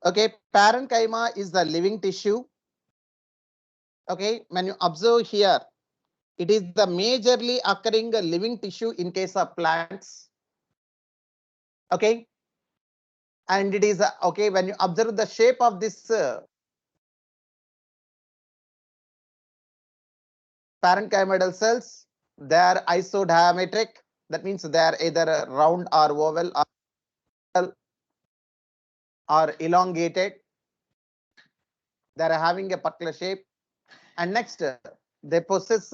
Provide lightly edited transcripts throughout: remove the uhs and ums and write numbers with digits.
Okay, parenchyma is the living tissue. Okay, when you observe here, it is the majorly occurring living tissue in case of plants. Okay, and it is okay when you observe the shape of this parenchymal cells, they are isodiametric. That means they are either round or oval or elongated. They are having a particular shape. And next, they possess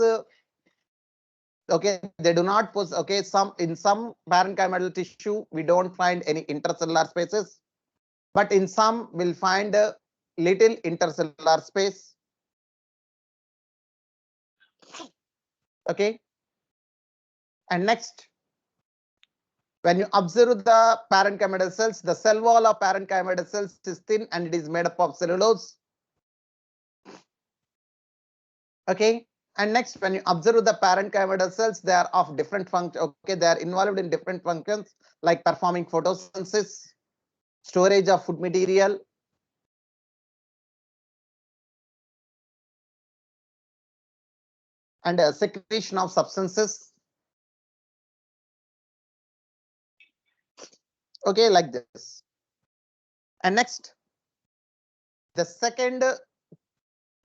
okay, they do not possess, okay, some parenchymal tissue we don't find any intercellular spaces, but in some we'll find a little intercellular space. Okay, and next, when you observe the parenchymal cells, the cell wall of parenchymal cells is thin and it is made up of cellulose. Okay, and next, when you observe the parenchymal cells, they are of different functions. Okay, they are involved in different functions like performing photosynthesis, storage of food material, and secretion of substances. Okay, like this. And next, the second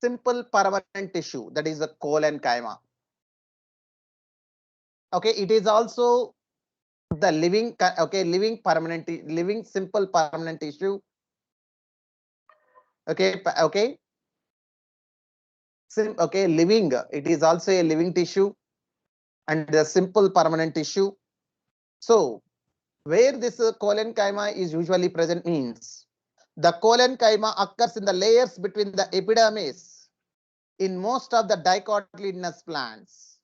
simple permanent tissue, that is the collenchyma. Okay, it is also the living, okay, living simple permanent tissue. Okay, okay, okay, living. It is also a living tissue and the simple permanent tissue. So where this collenchyma is usually present means the collenchyma occurs in the layers between the epidermis in most of the dicotyledonous plants.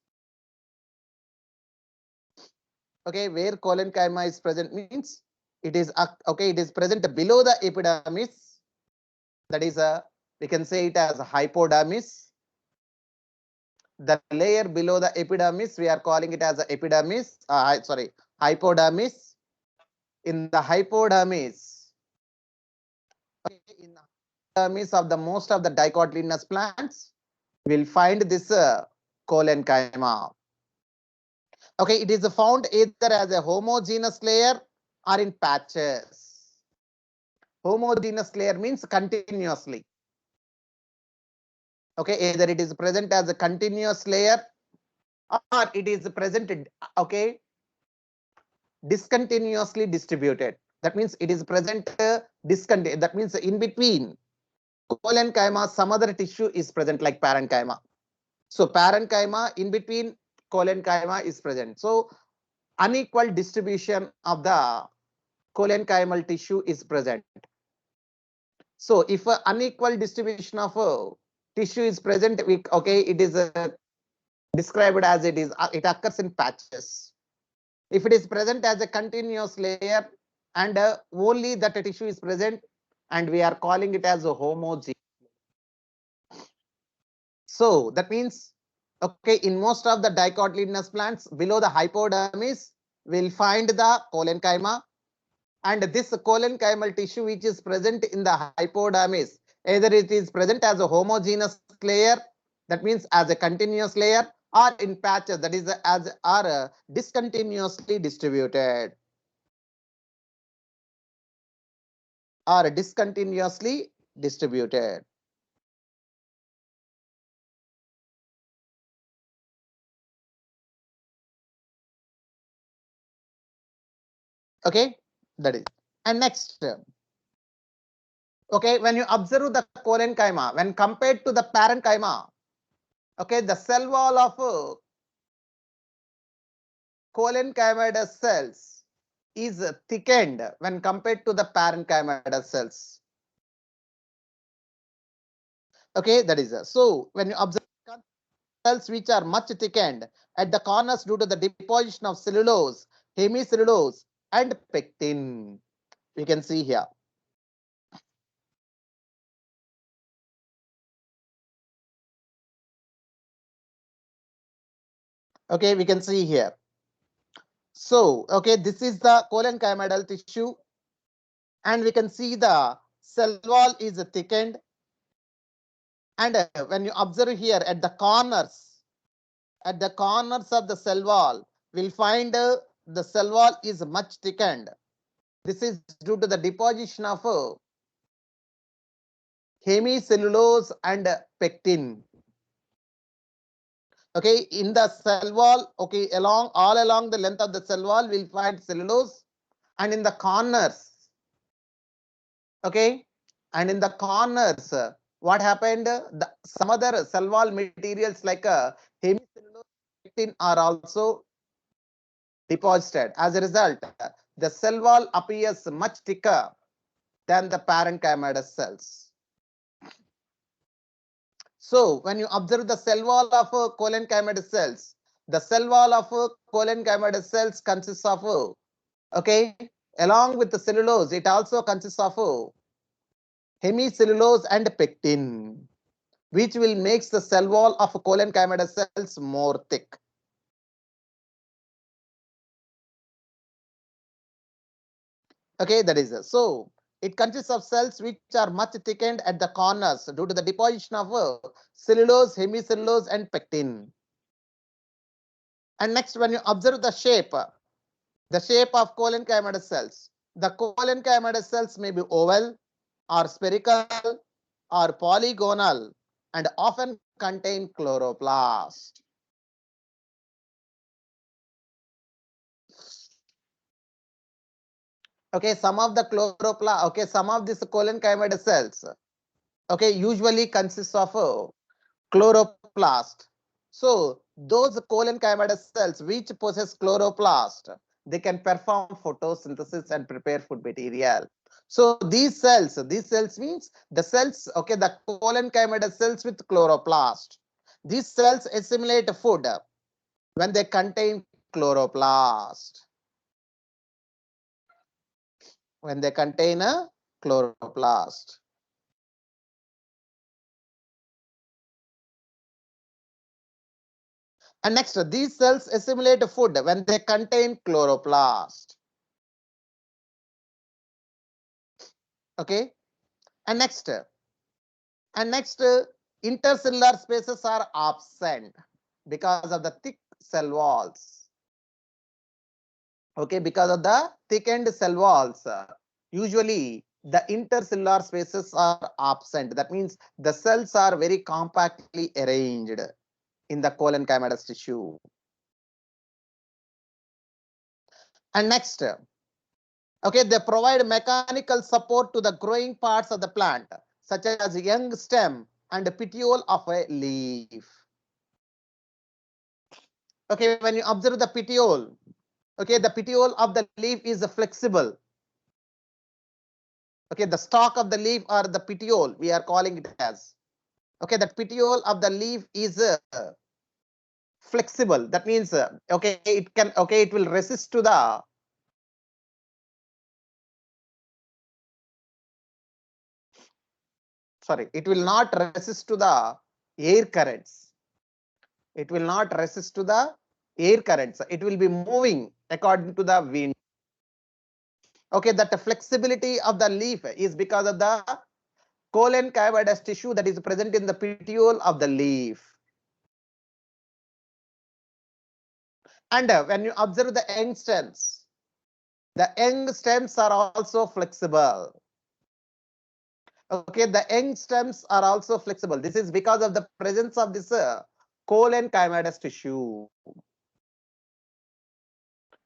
Okay, where collenchyma is present means it is okay, it is present below the epidermis. That is we can say it as hypodermis. The layer below the epidermis, we are calling it as a epidermis. Sorry, hypodermis. In the hypodermis, okay, in the hypodermis of the most of the dicotyledonous plants, we'll find this collenchyma. Okay, it is found either as a homogeneous layer or in patches. Homogeneous layer means continuously. Okay, either it is present as a continuous layer or it is presented, okay, discontinuously distributed. That means it is present discontinuous. That means in between collenchyma, some other tissue is present like parenchyma. So parenchyma in between collenchyma is present. So unequal distribution of the collenchymal tissue is present. So if unequal distribution of tissue is present, okay, it is described as it occurs in patches. If it is present as a continuous layer and only that tissue is present, and we are calling it as a homogeneous. So that means, okay, in most of the dicotyledonous plants below the hypodermis, we'll find the collenchyma, and this collenchymal tissue which is present in the hypodermis, either it is present as a homogeneous layer, that means as a continuous layer, or in patches, that is as are discontinuously distributed. Or discontinuously distributed. Okay, that is. And next, okay, when you observe the collenchyma, when compared to the parenchyma, okay, the cell wall of collenchyma cells is thickened when compared to the parenchyma cells. Okay, that is so when you observe cells which are much thickened at the corners due to the deposition of cellulose, hemicellulose, and pectin. You can see here. Okay, we can see here. So, okay, this is the collenchymal tissue, and we can see the cell wall is thickened, and when you observe here at the corners of the cell wall, we'll find the cell wall is much thickened. This is due to the deposition of hemicellulose and pectin. Okay, in the cell wall, okay, all along the length of the cell wall, we'll find cellulose, and in the corners, okay, and in the corners, what happened? Some other cell wall materials like hemicellulose pectin are also deposited. As a result, the cell wall appears much thicker than the parenchymatous cells. So, when you observe the cell wall of cholenchymatous cells, the cell wall of cholenchymatous cells consists of, okay, along with the cellulose, it also consists of hemicellulose and pectin, which will make the cell wall of cholenchymatous cells more thick. Okay, that is so. It consists of cells which are much thickened at the corners due to the deposition of cellulose, hemicellulose, and pectin. And next, when you observe the shape of cholenchymatous cells, the cholenchymatous cells may be oval or spherical or polygonal and often contain chloroplast. Okay, some of these cholenchymatous cells, okay, usually consists of chloroplast. So those cholenchymatous cells which possess chloroplast, they can perform photosynthesis and prepare food material. So these cells means the cells, okay, the cholenchymatous cells with chloroplast. These cells assimilate food when they contain chloroplast. When they contain a chloroplast. And next, these cells assimilate food when they contain chloroplast. Okay. And next, intercellular spaces are absent because of the thick cell walls. Okay, because of the thickened cell walls, usually the intercellular spaces are absent. That means the cells are very compactly arranged in the cholenchymatous tissue. And next, okay, they provide mechanical support to the growing parts of the plant, such as young stem and petiole of a leaf. Okay, when you observe the petiole, okay, the petiole of the leaf is flexible. Okay, the stalk of the leaf or the petiole, we are calling it as. Okay, that petiole of the leaf is flexible. That means, okay, it will resist to the, sorry, it will not resist to the air currents. It will not resist to the air currents. It will be moving according to the wind. Okay, that the flexibility of the leaf is because of the cholenchymatous tissue that is present in the petiole of the leaf. And when you observe the young stems are also flexible. Okay, the young stems are also flexible. This is because of the presence of this cholenchymatous tissue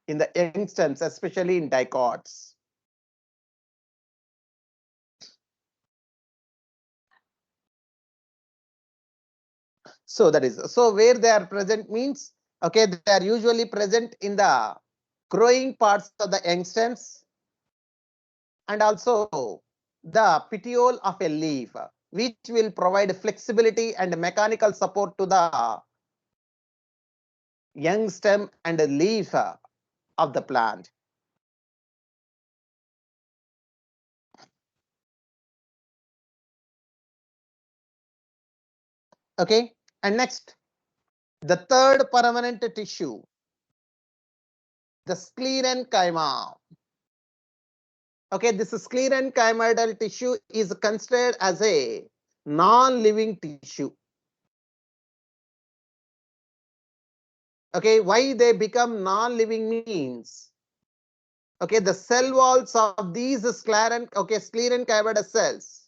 in the young stems, especially in dicots. So that is, so where they are present means, okay, they are usually present in the growing parts of the young stems and also the petiole of a leaf, which will provide flexibility and mechanical support to the young stem and leaf of the plant. Okay, and next, the third permanent tissue, the sclerenchyma. Okay, this sclerenchymal tissue is considered as a non-living tissue. Okay, why they become non-living means, okay, the cell walls of these sclerenchymal cells,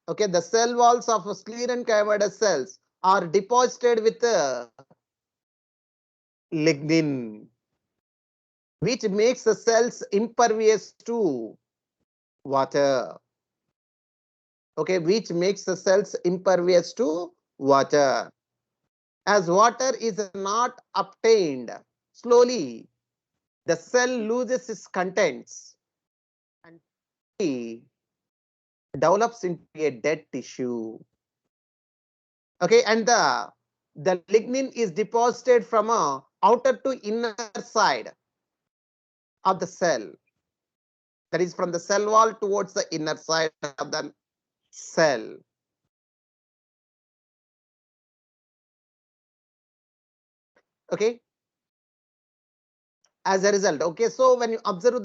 okay, the cell walls of sclerenchymal cells are deposited with lignin, which makes the cells impervious to water. Okay, which makes the cells impervious to water. As water is not obtained slowly, the cell loses its contents and develops into a dead tissue. Okay, and the lignin is deposited from a outer to inner side of the cell. That is from the cell wall towards the inner side of the cell. Okay, as a result, okay, so when you observe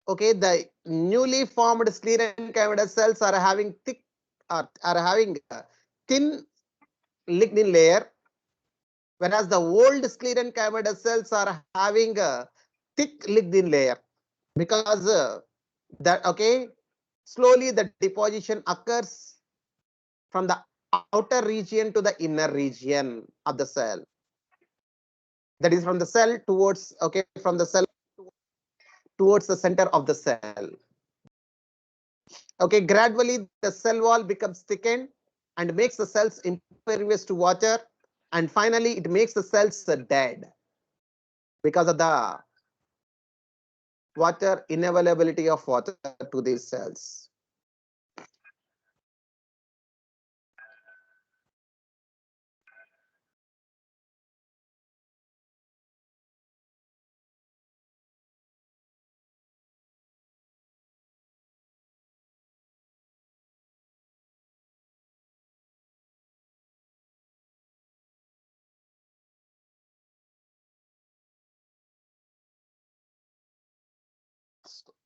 the newly formed sclerenchymal cells are having thick are having a thin lignin layer, whereas the old sclerenchymal cells are having a thick lignin layer, because that okay, slowly the deposition occurs from the outer region to the inner region of the cell. That is from the cell towards, okay, from the cell towards the center of the cell. Okay, gradually the cell wall becomes thickened and makes the cells impervious to water, and finally it makes the cells dead because of the water unavailability of water to these cells.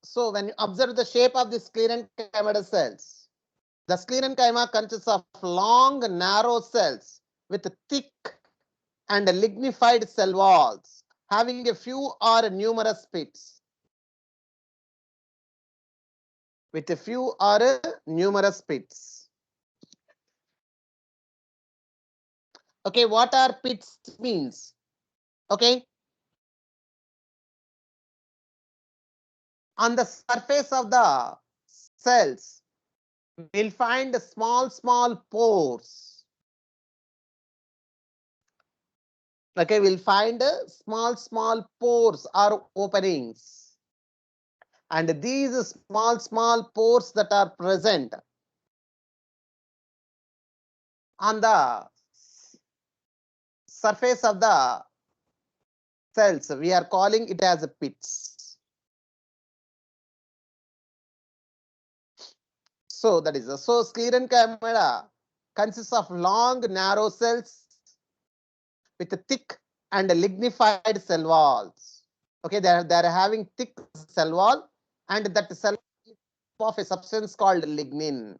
So when you observe the shape of the sclerenchymal cells, the sclerenchyma consists of long, narrow cells with thick and lignified cell walls, having a few or numerous pits. With a few or numerous pits. Okay, what are pits means? Okay, on the surface of the cells, we'll find small pores. Okay, we'll find small pores or openings, and these small pores that are present on the surface of the cells, we are calling it as pits. So that is so sclerenchyma consists of long, narrow cells with thick and lignified cell walls. Okay, they are having thick cell wall, and that cell is of a substance called lignin.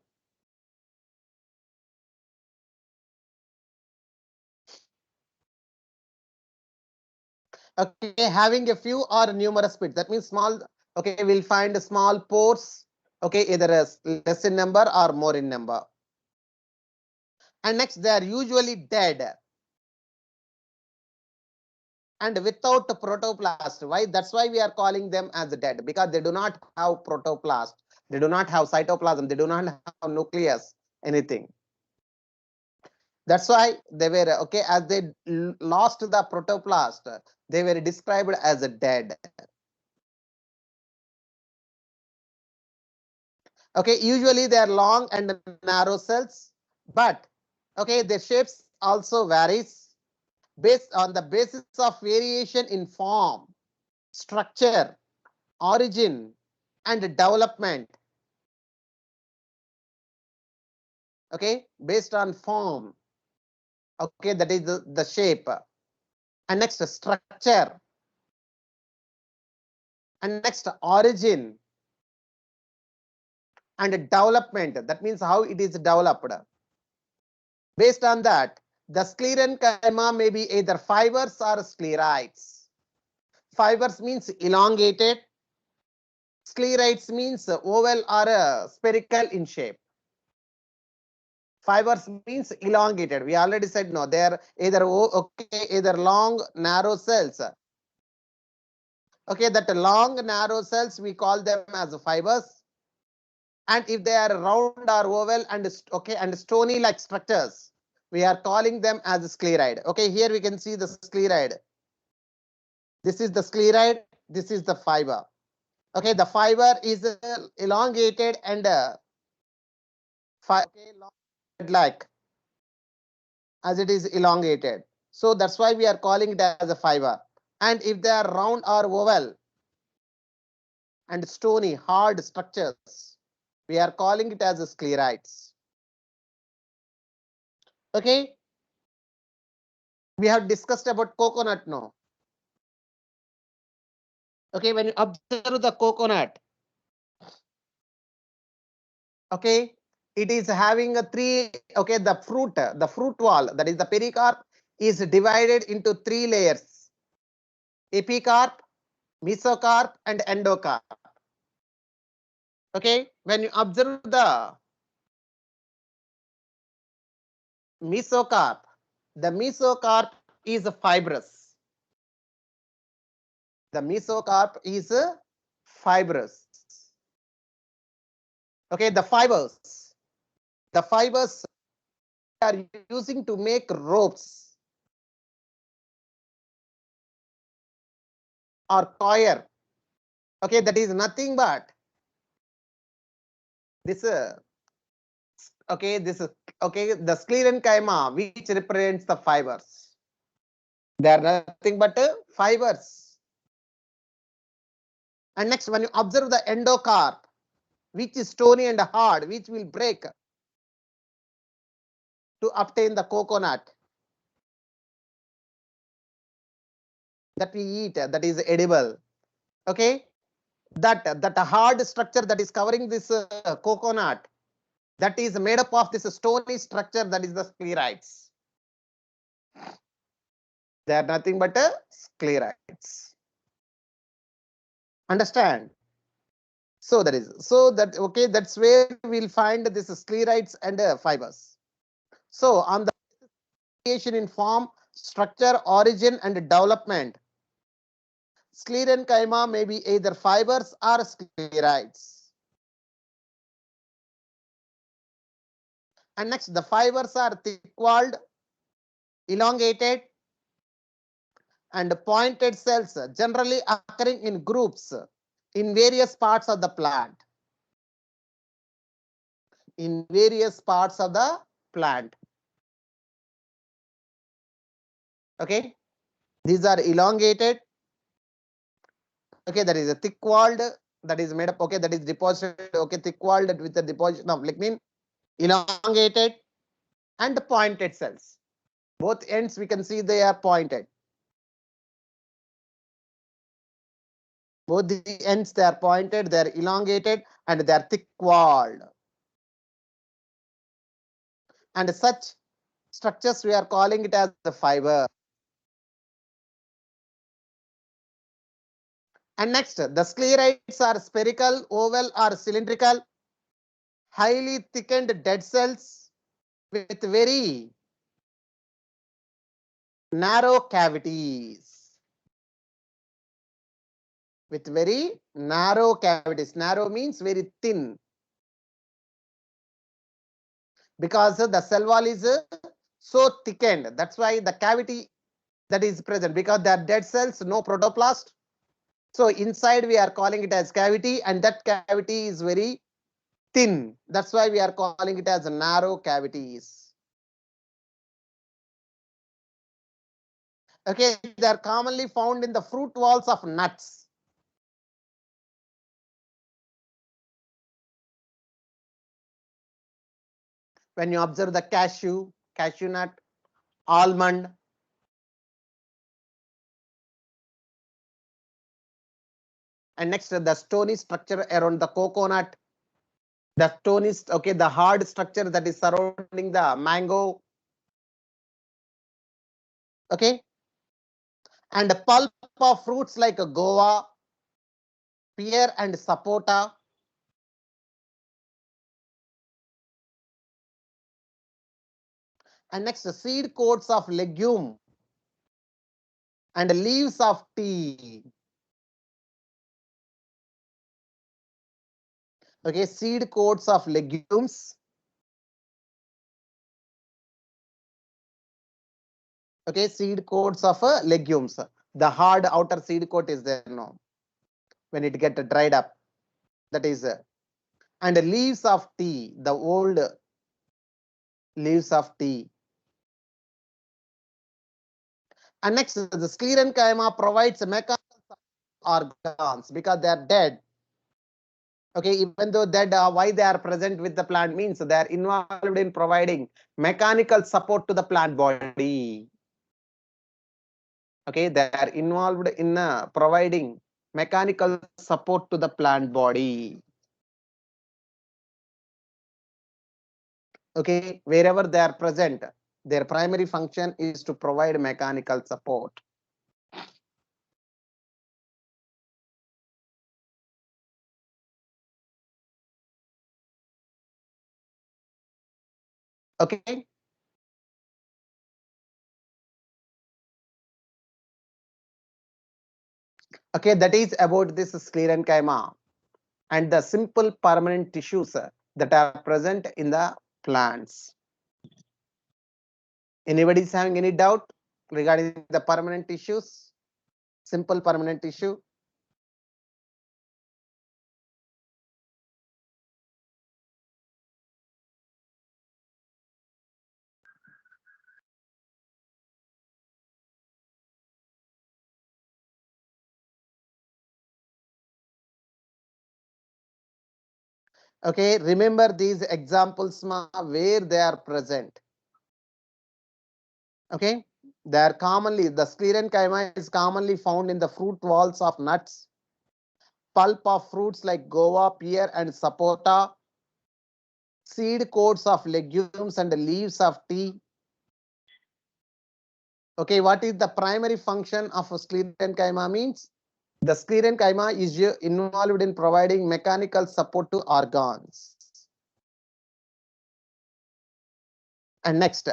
Okay, having a few or numerous pits. That means small. Okay, we'll find small pores. Okay, either less in number or more in number. And next, they are usually dead and without protoplast. Why? That's why we are calling them as dead, because they do not have protoplast. They do not have cytoplasm. They do not have nucleus, anything. That's why they were, okay, as they lost the protoplast, they were described as dead. Okay, usually they are long and narrow cells, but okay, their shapes also varies based on the basis of variation in form, structure, origin, and development. Okay, based on form, okay, that is the shape, And next structure. And next origin. And development. That means how it is developed. Based on that, the sclerenchyma may be either fibers or sclerites. Fibers means elongated. Sclerites means oval or spherical in shape. Fibers means elongated. We already said no. They are either either long narrow cells. Okay, that long narrow cells we call them as fibers. And if they are round or oval and stony like structures, we are calling them as scleroid. Okay, here we can see the scleroid. This is the scleroid. This is the fiber. Okay, the fiber is elongated and like as it is elongated. So that's why we are calling it as a fiber. And if they are round or oval and stony, hard structures, we are calling it as a sclerites. Okay, we have discussed about coconut now. Okay, when you observe the coconut, okay, it is having a three, okay, the fruit wall, that is the pericarp, is divided into three layers: epicarp, mesocarp, and endocarp. Okay, when you observe the mesocarp, the mesocarp is fibrous. The mesocarp is fibrous. Okay, the fibers are using to make ropes or coir. Okay, that is nothing but this okay, this is okay, the sclerenchyma, which represents the fibers. They are nothing but fibers. And next, when you observe the endocarp, which is stony and hard, which will break to obtain the coconut that we eat, that is edible. Okay, that hard structure that is covering this coconut, that is made up of this stony structure, that is the sclerites. They are nothing but sclerites. Understand? So okay, that's where we'll find this sclerites and fibers. So on the variation in form, structure, origin, and development, sclerenchyma may be either fibers or sclerites. And next, the fibers are thick-walled, elongated, and pointed cells, generally occurring in groups in various parts of the plant. In various parts of the plant. Okay, these are elongated. Okay, that is a thick-walled, that is made up. Okay, that is deposited. Okay, thick-walled with the deposition of lignin, elongated, and pointed cells. Both ends we can see they are pointed. Both the ends they are pointed, they are elongated, and they are thick-walled. And such structures we are calling it as the fiber. And next, the sclerites are spherical, oval, or cylindrical, highly thickened dead cells with very narrow cavities. With very narrow cavities. Narrow means very thin. Because the cell wall is so thickened. That's why the cavity that is present, because they are dead cells, no protoplast. So inside we are calling it as cavity, and that cavity is very thin. That's why we are calling it as narrow cavities. Okay, they are commonly found in the fruit walls of nuts. When you observe the cashew nut, almond, And next, the stony structure around the coconut. The stone is okay, the hard structure that is surrounding the mango. Okay. And the pulp of fruits like a guava, pear, and sapota. And next, the seed coats of legume and leaves of tea. Okay, seed coats of legumes. Okay, seed coats of legumes. The hard outer seed coat is there now. When it get dried up, that is, and the leaves of tea, the old leaves of tea. And next, the sclerenchyma provides mechanical organs because they are dead. Okay, even though dead, why they are present with the plant means they are involved in providing mechanical support to the plant body. Okay, they are involved in providing mechanical support to the plant body. Okay, wherever they are present, their primary function is to provide mechanical support. Okay. Okay, that is about this sclerenchyma and the simple permanent tissues that are present in the plants. Anybody is having any doubt regarding the permanent tissues? Simple permanent tissue. Okay, remember these examples where they are present. Okay, they are commonly, the sclerenchyma is commonly found in the fruit walls of nuts, pulp of fruits like guava, pear, and sapota, seed coats of legumes and leaves of tea. Okay, what is the primary function of sclerenchyma means? The sclerenchyma is involved in providing mechanical support to organs. And next,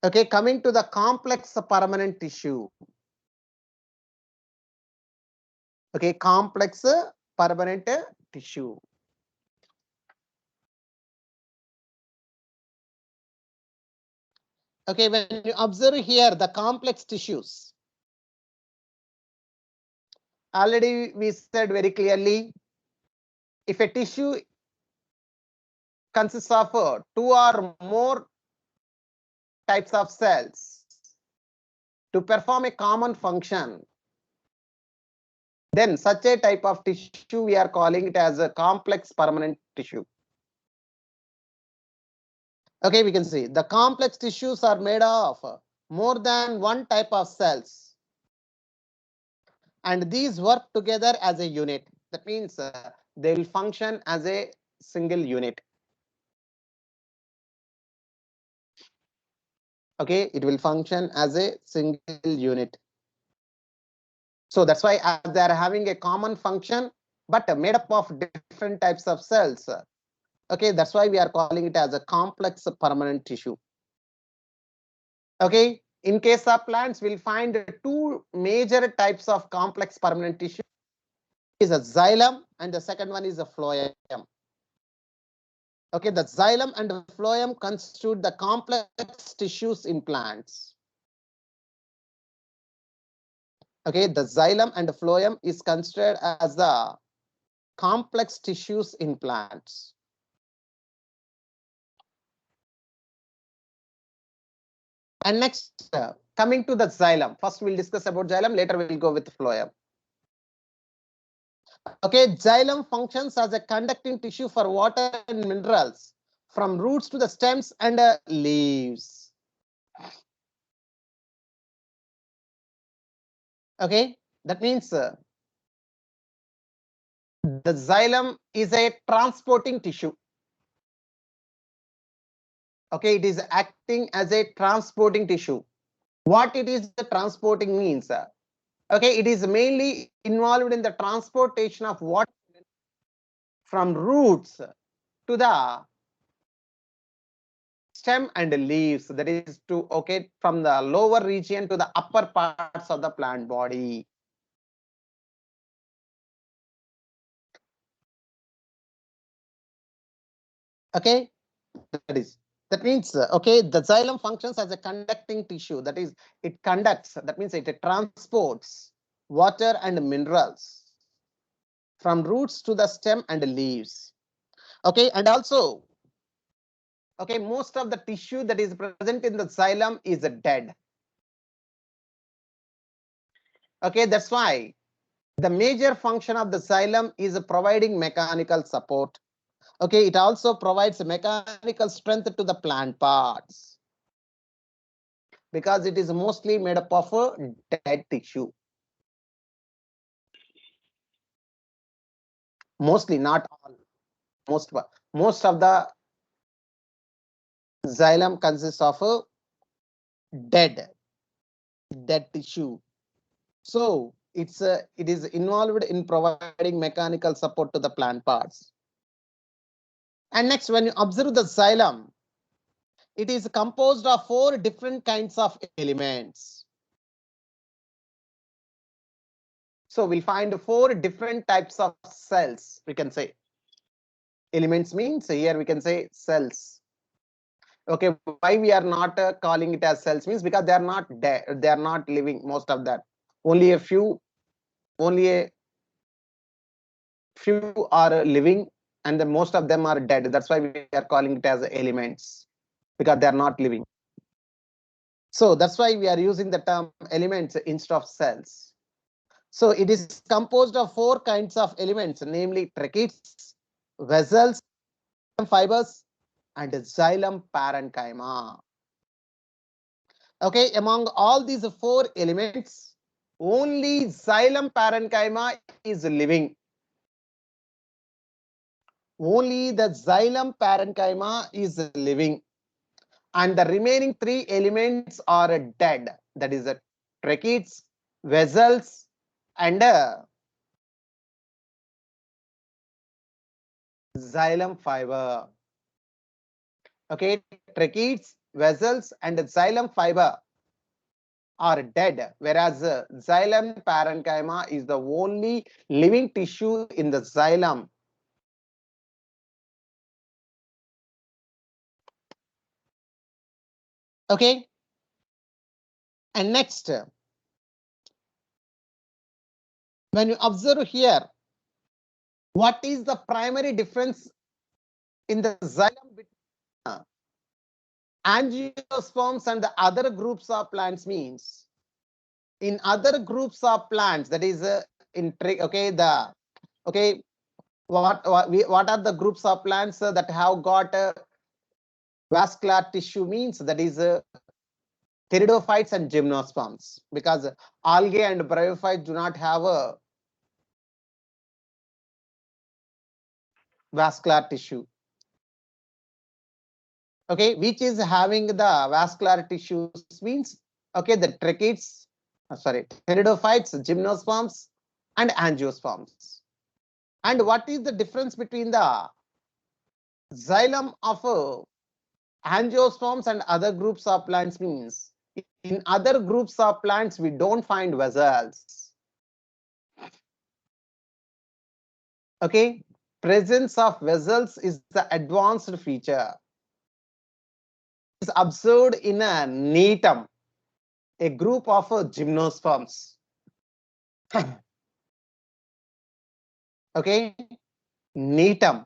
okay, coming to the complex permanent tissue. Okay, complex permanent tissue. Okay, when you observe here the complex tissues, already we said very clearly, if a tissue consists of two or more types of cells to perform a common function, then such a type of tissue we are calling it as a complex permanent tissue. Okay, we can see the complex tissues are made of more than one type of cells, and these work together as a unit. That means they will function as a single unit. Okay, it will function as a single unit. So that's why they are having a common function, but made up of different types of cells. Okay, that's why we are calling it as a complex permanent tissue. Okay, in case of plants, we'll find two major types of complex permanent tissue. Is a xylem and the second one is a phloem. Okay, the xylem and the phloem constitute the complex tissues in plants. Okay, the xylem and the phloem is considered as the complex tissues in plants. And next, coming to the xylem. First, we'll discuss about xylem. Later, we'll go with phloem. Okay, xylem functions as a conducting tissue for water and minerals from roots to the stems and leaves. Okay, That means the xylem is a transporting tissue. Okay, it is acting as a transporting tissue. What it is the transporting means? Okay, it is mainly involved in the transportation of water from roots to the stem and leaves. That is to, okay, from the lower region to the upper parts of the plant body. Okay, that means okay, the xylem functions as a conducting tissue. That is, it conducts. That means it transports water and minerals from roots to the stem and leaves. Okay, and also, okay, most of the tissue that is present in the xylem is dead. Okay, that's why the major function of the xylem is providing mechanical support. Okay, it also provides mechanical strength to the plant parts because it is mostly made up of dead tissue. Mostly, not all. Most of the xylem consists of dead tissue. So it is involved in providing mechanical support to the plant parts. And next, when you observe the xylem, it is composed of 4 different kinds of elements. So we'll find 4 different types of cells, we can say. Elements means here we can say cells. Okay, why we are not calling it as cells means because they are not dead, they are not living, most of that. Only a few are living, and the most of them are dead. That's why we are calling it as elements, because they are not living. So that's why we are using the term elements instead of cells. So it is composed of 4 kinds of elements, namely tracheids, vessels, fibers, and xylem parenchyma. Okay, among all these 4 elements, only xylem parenchyma is living. Only the xylem parenchyma is living, and the remaining 3 elements are dead. That is tracheids, vessels, and xylem fiber. Okay, tracheids, vessels, and xylem fiber are dead, whereas xylem parenchyma is the only living tissue in the xylem. Okay, and next, when you observe here, what is the primary difference in the xylem between angiosperms and the other groups of plants means? In other groups of plants, that is okay, the okay, what are the groups of plants that have got vascular tissue means? That is pteridophytes and gymnosperms, because algae and bryophytes do not have a vascular tissue. Okay, which is having the vascular tissues means, okay, the tracheids, pteridophytes, gymnosperms, and angiosperms. And what is the difference between the xylem of angiosperms and other groups of plants means? In other groups of plants, we don't find vessels. Okay, presence of vessels is the advanced feature. It is observed in a neatum, a group of gymnosperms. Okay, neatum.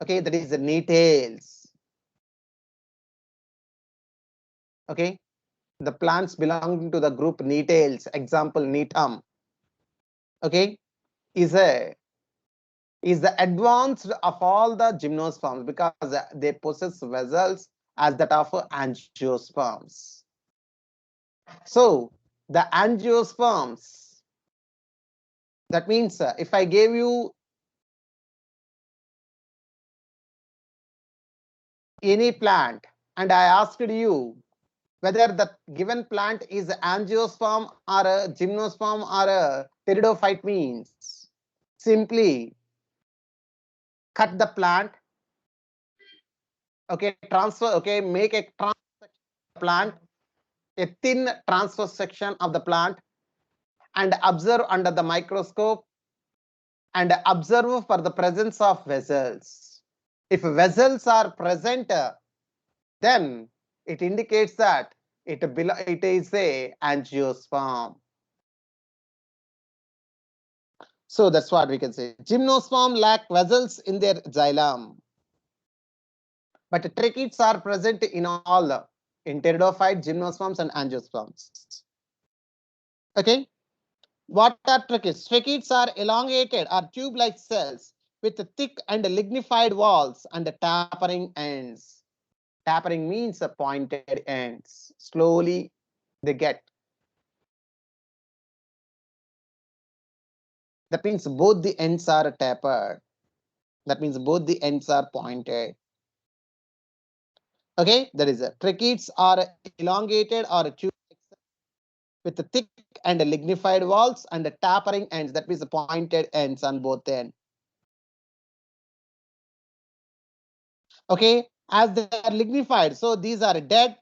Okay, that is the nettles. Okay, the plants belonging to the group nettles, example neetum. Okay, is the advanced of all the gymnosperms because they possess vessels as that of angiosperms. So the angiosperms That means if I gave you any plant and I asked you whether the given plant is angiosperm or a gymnosperm or a pteridophyte, means simply cut the plant, okay, transfer, okay, make a transfer plant, a thin transfer section of the plant, and observe under the microscope and observe for the presence of vessels. If vessels are present, then it indicates that it is a angiosperm. So that's what we can say. Gymnosperm lack vessels in their xylem, but tracheids are present in all in pteridophyte, gymnosperms, and angiosperms. Okay. What are tracheids? Tracheids are elongated or tube-like cells with thick and lignified walls and tapering ends. Tapering means pointed ends. Slowly they get. That means both the ends are tapered. That means both the ends are pointed. Okay, that is it. Tracheids are elongated or tube with thick and lignified walls and tapering ends. That means pointed ends on both ends. Okay, as they are lignified, so these are dead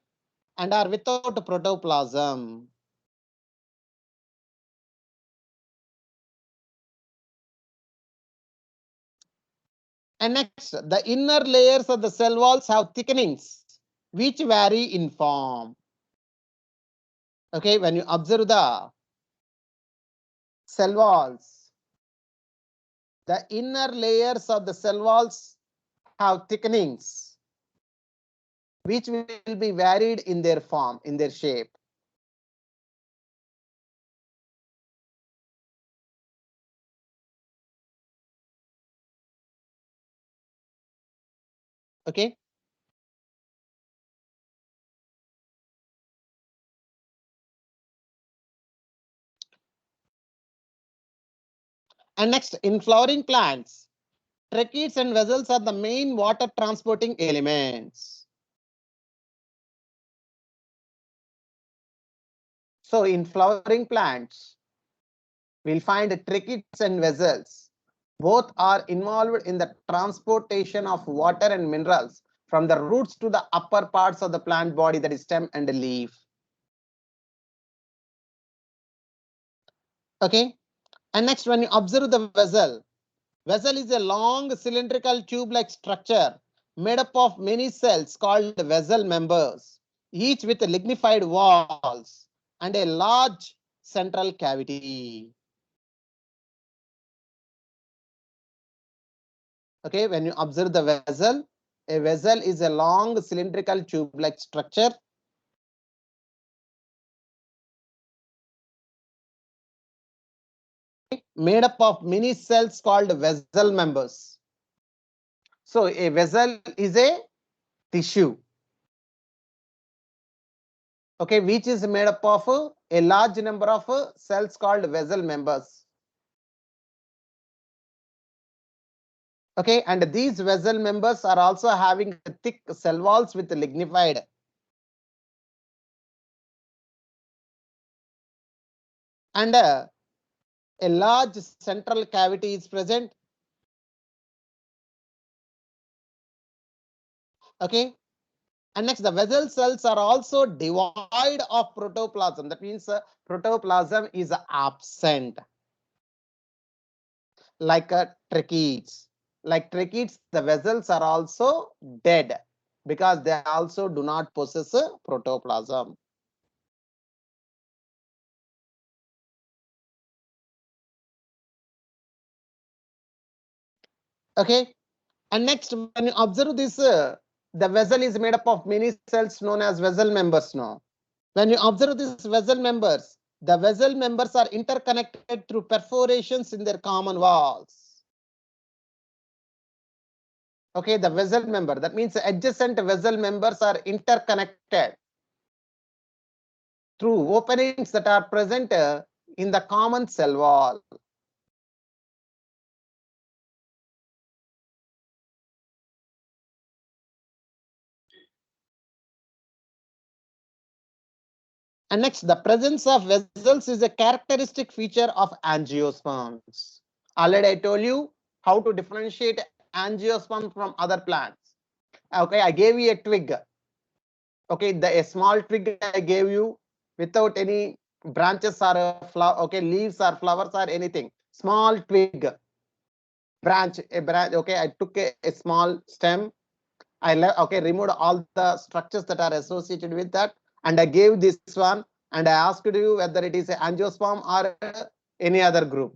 and are without protoplasm. And next, the inner layers of the cell walls have thickenings which vary in form. Okay, when you observe the cell walls, the inner layers of the cell walls have thickenings which will be varied in their form, in their shape. Okay. And next, in flowering plants, tracheids and vessels are the main water transporting elements. So in flowering plants, we'll find tracheids and vessels. Both are involved in the transportation of water and minerals from the roots to the upper parts of the plant body, that is stem and leaf. Okay. And next, when you observe the vessel, vessel is a long cylindrical tube-like structure made up of many cells called vessel members, each with lignified walls and a large central cavity. Okay, when you observe the vessel, a vessel is a long cylindrical tube-like structure made up of many cells called vessel members. So a vessel is a tissue, okay, which is made up of a large number of cells called vessel members. Okay, and these vessel members are also having thick cell walls with lignified. And a large central cavity is present. Okay, and next the vessel cells are also devoid of protoplasm. That means protoplasm is absent. Like tracheids. Like tracheids, the vessels are also dead because they also do not possess protoplasm. Okay, and next, when you observe this, the vessel is made up of many cells known as vessel members now. When you observe these vessel members, the vessel members are interconnected through perforations in their common walls. Okay, the vessel member, that means adjacent vessel members are interconnected through openings that are present in the common cell wall. And next, the presence of vessels is a characteristic feature of angiosperms. Already I told you how to differentiate angiosperm from other plants. Okay, I gave you a twig. Okay, a small twig I gave you without any branches or flower. Okay, leaves or flowers or anything. Small twig, branch, a branch. Okay, I took a small stem. Okay, removed all the structures that are associated with that, and I gave this one, and I asked you whether it is an angiosperm or any other group.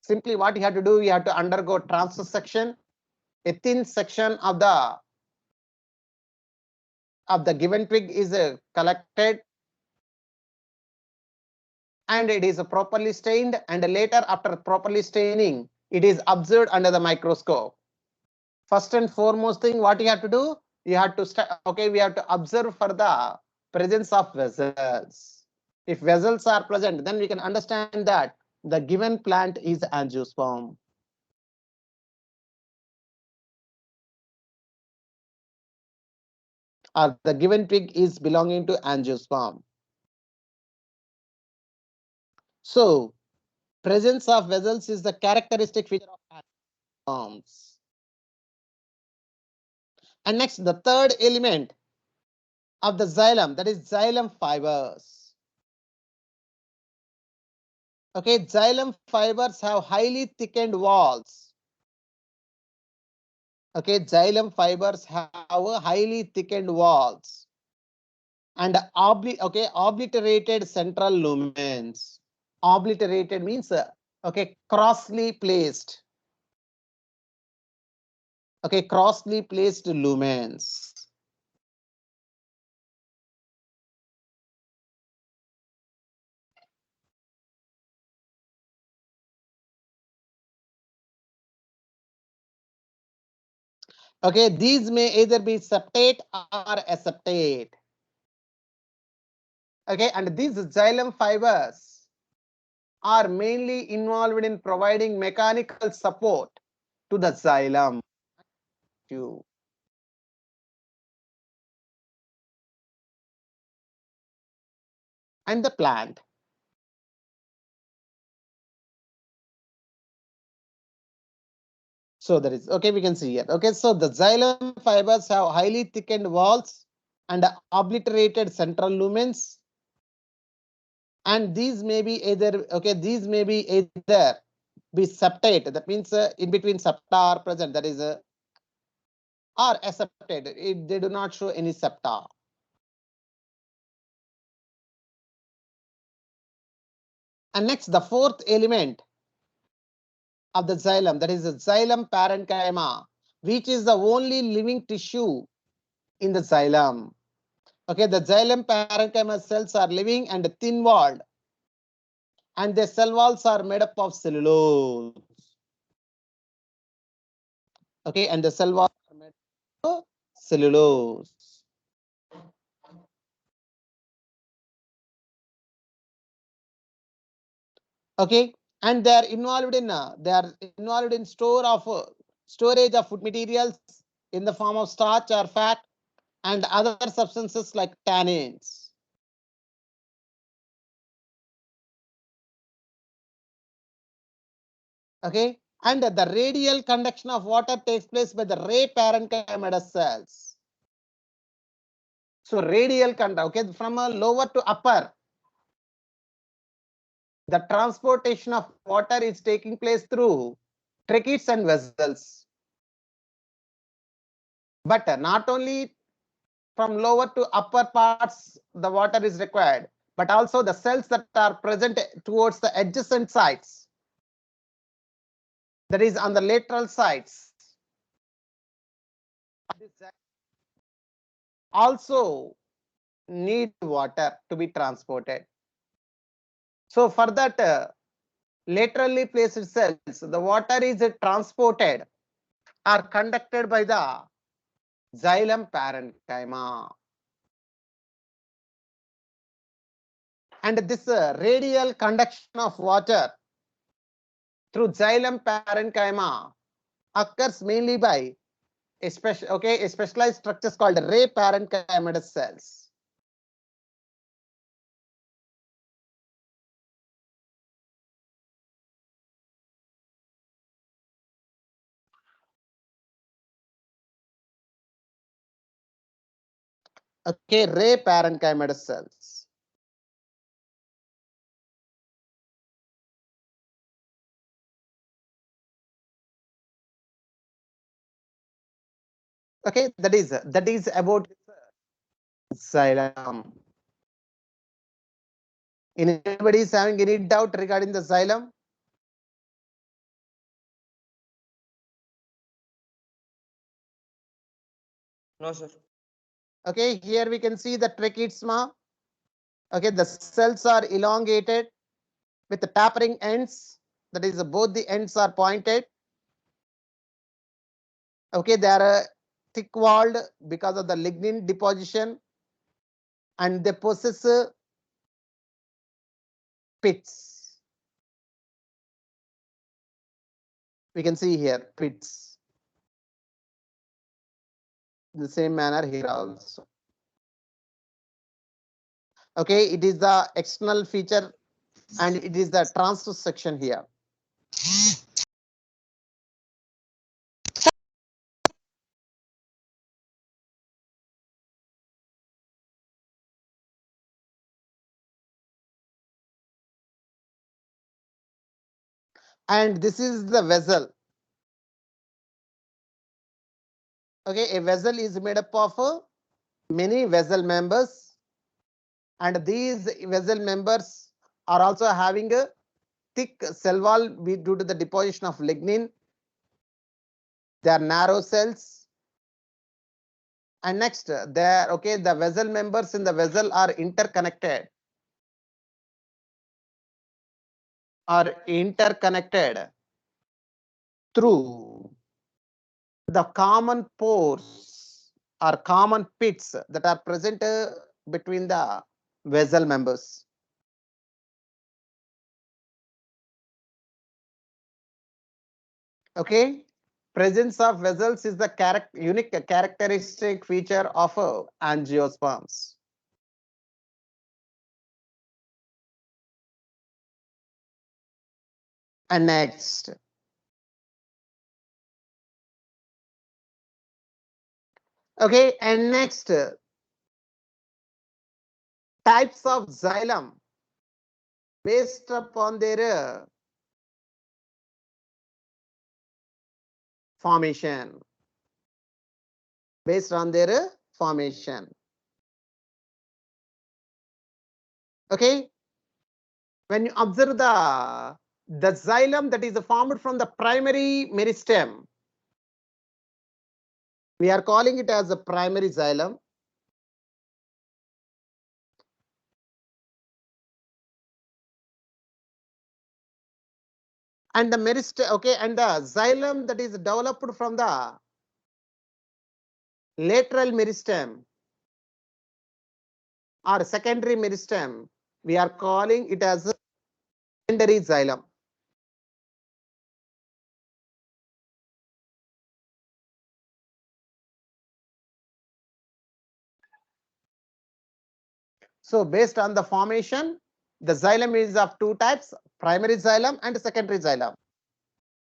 Simply what you have to do, you have to undergo transverse section, a thin section of the given twig is collected, and it is properly stained, and later after properly staining, it is observed under the microscope. First and foremost thing, what you have to do, you have to we have to observe for the presence of vessels. If vessels are present, then we can understand that the given plant is angiosperm. Or the given twig is belonging to angiosperm. So, presence of vessels is the characteristic feature of angiosperms. And next, the third element of the xylem, that is xylem fibers. Okay, xylem fibers have highly thickened walls. Okay, xylem fibers have highly thickened walls and obliterated central lumens. Obliterated means crossly placed. Okay, crossly placed lumens. Okay, these may either be septate or aseptate. Okay, and these xylem fibers are mainly involved in providing mechanical support to the xylem tube. And the plant. So that is okay, we can see here. Okay, so the xylem fibers have highly thickened walls and obliterated central lumens. And these may be either be septate, that means in between septa are present, that is or aseptate. They do not show any septa. And next, the fourth element of the xylem, that is the xylem parenchyma, which is the only living tissue in the xylem. Okay, the xylem parenchyma cells are living and thin walled, and the cell walls are made up of cellulose. Okay, and the cell walls are made of cellulose. Okay, and they are involved in storage of food materials in the form of starch or fat and other substances like tannins. Okay, and the radial conduction of water takes place by the ray parenchyma cells. So radial conduct, okay, from a lower to upper, the transportation of water is taking place through tracheids and vessels. But not only from lower to upper parts the water is required, but also the cells that are present towards the adjacent sides, that is on the lateral sides, also need water to be transported. So for that laterally placed cells, the water is transported or conducted by the xylem parenchyma. And this radial conduction of water through xylem parenchyma occurs mainly by a specialized structures called ray parenchymatous cells. Okay, ray parenchymatous cells. Okay, that is about xylem. Anybody is having any doubt regarding the xylem? No, sir. Okay, here we can see the tracheidsma. Okay, the cells are elongated with the tapering ends. That is, both the ends are pointed. Okay, they are thick walled because of the lignin deposition, and they possess pits. We can see here pits. In the same manner here also. Okay, it is the external feature and it is the transverse section here. And this is the vessel. Okay, a vessel is made up of many vessel members, and these vessel members are also having a thick cell wall due to the deposition of lignin. They are narrow cells. And next, there, okay, the vessel members in the vessel are interconnected. Through the common pores or common pits that are present between the vessel members. Okay, presence of vessels is the unique characteristic feature of angiosperms. And next, okay, and next, types of xylem based upon their formation. Based on their formation. Okay, when you observe the xylem that is formed from the primary meristem, we are calling it as a primary xylem. And the meristem, okay, and the xylem that is developed from the lateral meristem or secondary meristem, we are calling it as a secondary xylem. So based on the formation, the xylem is of two types, primary xylem and secondary xylem.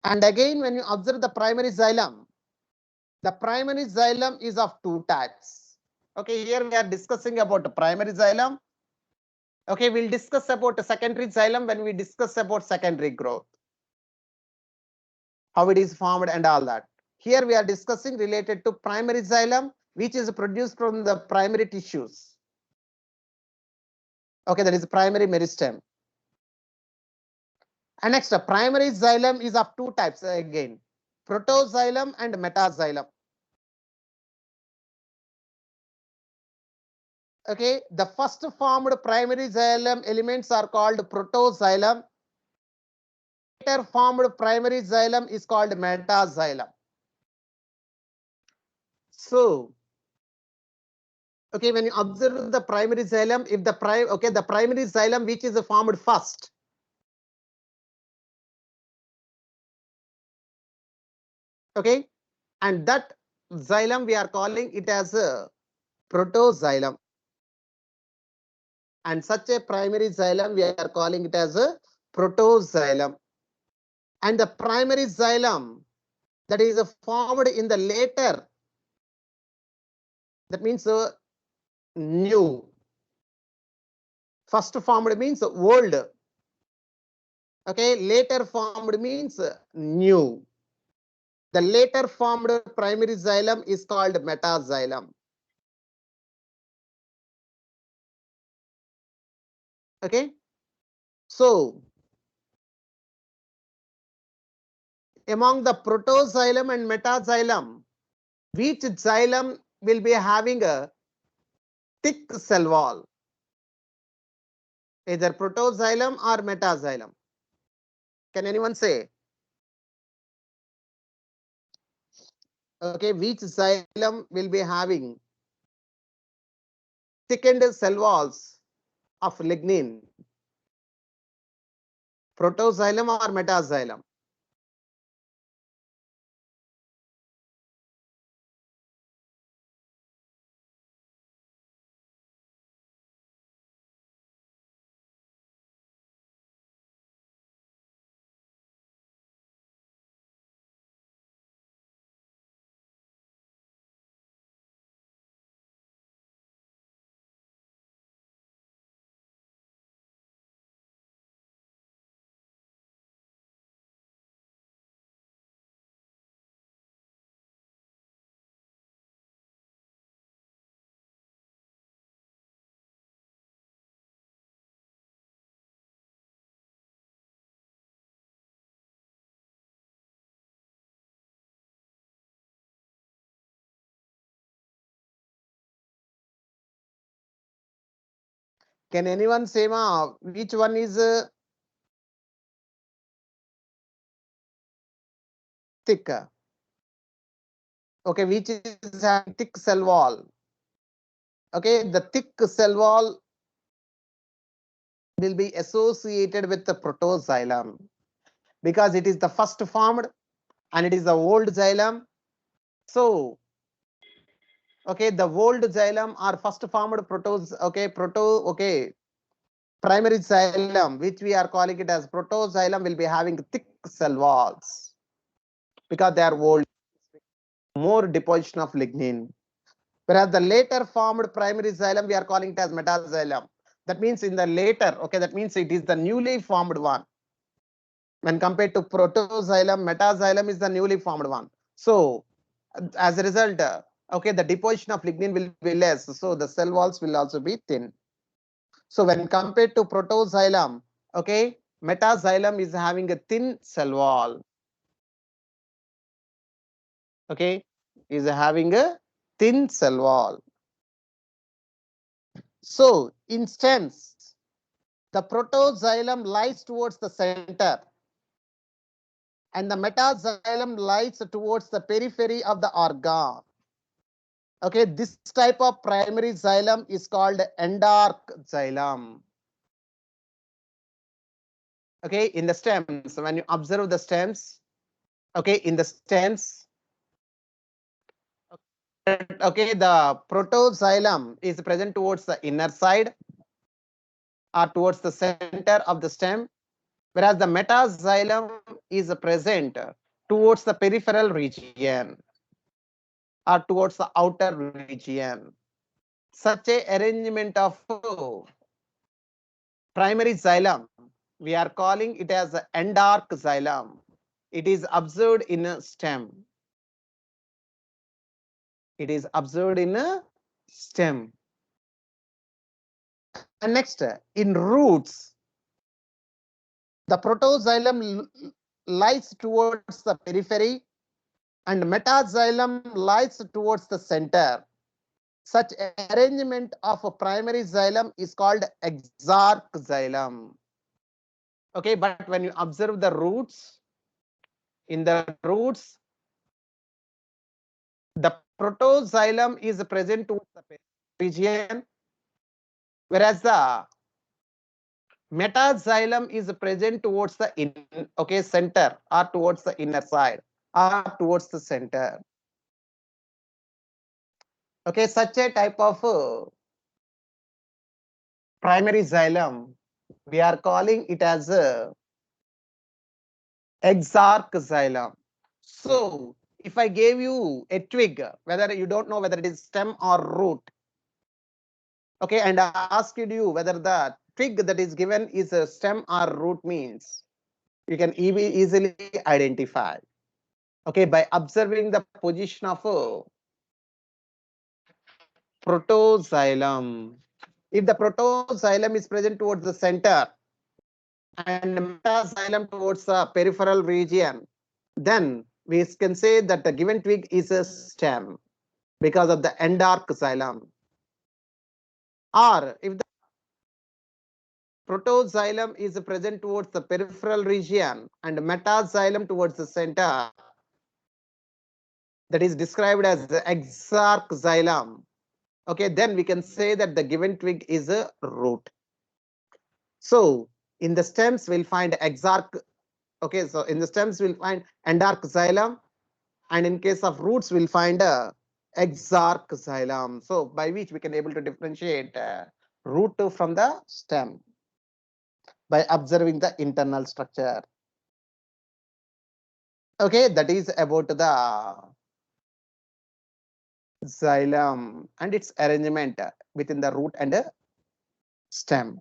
And again, when you observe the primary xylem is of two types. Okay, here we are discussing about the primary xylem. Okay, we'll discuss about the secondary xylem when we discuss about secondary growth, how it is formed and all that. Here we are discussing related to primary xylem, which is produced from the primary tissues. Okay, that is primary meristem. And next, a primary xylem is of two types again, protoxylem and metaxylem. Okay, the first formed primary xylem elements are called protoxylem. Later formed primary xylem is called metaxylem. So, okay, when you observe the primary xylem, if the the primary xylem which is formed first, okay, and that xylem we are calling it as a protoxylem, and such a primary xylem we are calling it as a protoxylem. And the primary xylem that is formed in the later, that means new. First formed means old. Okay, later formed means new. The later formed primary xylem is called metaxylem. Okay, so among the protoxylem and metaxylem, which xylem will be having a thick cell wall? Either protoxylem or metaxylem. Can anyone say? Okay, which xylem will be having thickened cell walls of lignin? Protoxylem or metaxylem? Can anyone say which one is thick? Okay, which is having thick cell wall? Okay, the thick cell wall will be associated with the protoxylem because it is the first formed and it is the old xylem. So, okay, the old xylem or first formed primary xylem, which we are calling it as protoxylem, will be having thick cell walls because they are old, more deposition of lignin. Whereas the later formed primary xylem, we are calling it as metaxylem. That means in the later, okay, that means it is the newly formed one. When compared to protoxylem, metaxylem is the newly formed one. So as a result, okay, the deposition of lignin will be less. So the cell walls will also be thin. So when compared to protoxylem, okay, metaxylem is having a thin cell wall. Okay, is having a thin cell wall. So in stems, the protoxylem lies towards the center and the metaxylem lies towards the periphery of the organ. Okay, this type of primary xylem is called endark xylem. Okay, in the stems, when you observe the stems, okay, in the stems, okay, the protoxylem is present towards the inner side or towards the center of the stem, whereas the metaxylem is present towards the peripheral region or towards the outer region. Such a arrangement of primary xylem, we are calling it as endark xylem. It is observed in a stem. It is observed in a stem. And next, in roots, the protoxylem lies towards the periphery and metaxylem lies towards the center. Such arrangement of a primary xylem is called exarch xylem. Okay, but when you observe the roots, in the roots, the protoxylem is present towards the region, whereas the metaxylem is present towards the center or towards the inner side or towards the center. Okay, such a type of primary xylem, we are calling it as a exarch xylem. So if I gave you a twig, whether you don't know whether it is stem or root, Okay, and I asked you whether the twig that is given is a stem or root means you can easily identify. Okay, by observing the position of a protoxylem. If the protoxylem is present towards the center and metaxylem towards the peripheral region, then we can say that the given twig is a stem because of the endark xylem. Or if the protoxylem is present towards the peripheral region and metaxylem towards the center, that is described as the exarch xylem. Okay, then we can say that the given twig is a root. So in the stems we'll find exarch. Okay, so in the stems we'll find endark xylem, and in case of roots we'll find a exarch xylem. So by which we can able to differentiate root from the stem by observing the internal structure. Okay, that is about the xylem and its arrangement within the root and stem.